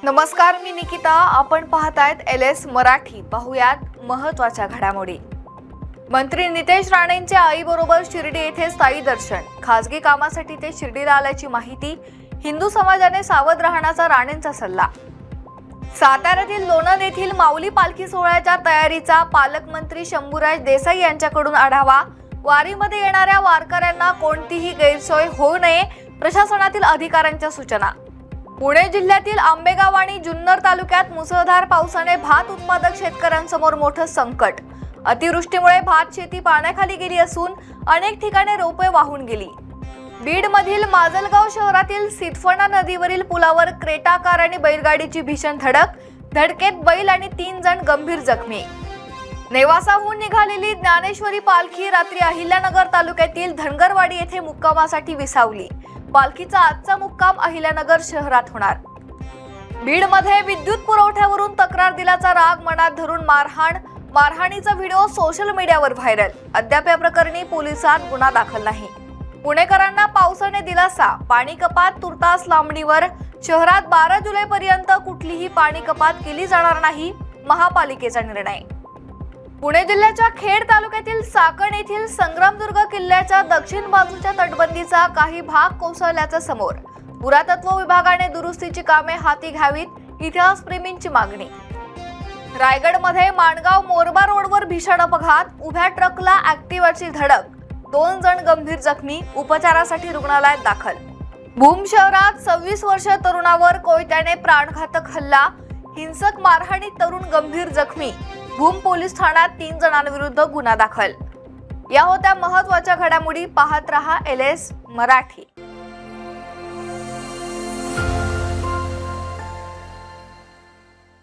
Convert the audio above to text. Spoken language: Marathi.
नमस्कार, मी निकिता. आपण पाहतायत LS मराठी. पाहुयात महत्त्वाच्या घडामोडी. मंत्री नितेश राणेंचे आईबरोबर शिर्डी येथे स्थायी दर्शन. खासगी कामासाठी ते शिर्डीला आल्याची माहिती. हिंदू समाजाने सावध राहण्याचा राणेंचा सल्ला. साताऱ्यातील लोणंद येथील माऊली पालखी सोहळ्याच्या तयारीचा पालकमंत्री शंभूराज देसाई यांच्याकडून आढावा. वारीमध्ये येणाऱ्या वारकऱ्यांना कोणतीही गैरसोय होऊ नये, प्रशासनातील अधिकाऱ्यांच्या सूचना. पुणे जिल्ह्यातील आंबेगाव आणि जुन्नर तालुक्यात मुसळधार पावसाने भात उत्पादक शेतकऱ्यांसमोर मोठं संकट. अतिवृष्टीमुळे भात शेती पाण्याखाली गेली असून अनेक ठिकाणी रोपे वाहून गेली. बीडमधील माजलगाव शहरातील सिद्धफणा नदीवरील पुलावर क्रेटा कार आणि बैलगाडीची भीषण धडक. धडकेत बैल आणि 3 जण गंभीर जखमी. नेवासाहून निघालेली ज्ञानेश्वरी पालखी रात्री अहिल्यानगर तालुक्यातील धनगरवाडी येथे मुक्कामासाठी विसावली. पालखीचा आजचा मुक्काम अहिल्यानगर शहरात होणार. बीडमध्ये विद्युत पुरवठ्यावरून तक्रार दिल्याचा राग मनात धरून मारहाणीचा व्हिडिओ सोशल मीडियावर व्हायरल. अद्याप या प्रकरणी पोलिसात गुन्हा दाखल नाही. पुणेकरांना पावसाने दिलासा. पाणी कपात तुर्तास लांबणीवर. शहरात 12 जुलैपर्यंत कुठलीही पाणी कपात केली जाणार नाही, महापालिकेचा निर्णय. पुणे जिल्ह्याच्या खेड तालुक्यातील साकण येथील संग्रामदुर्ग किल्ल्याच्या दक्षिण बाजूच्या तटबंदीचा काही भाग कोसळल्याचं समोर. पुरातत्व विभागाने दुरुस्तीची कामे हाती घ्यावीत, इतिहासप्रेमींची मागणी. रायगडमध्ये माणगाव मोरबा रोडवर भीषण अपघात. उभ्या ट्रकला ऍक्टिव्हाची धडक. 2 जण गंभीर जखमी, उपचारासाठी रुग्णालयात दाखल. भूम शहरात 26 वर्षीय तरुणावर कोयत्याने प्राणघातक हल्ला. हिंसक मारहाणीत तरुण गंभीर जखमी. भूम पोलीस ठाण्यात 3 जणांविरुद्ध गुन्हा दाखल. या होत्या महत्त्वाच्या घडामोडी. पाहत रहा LS मराठी.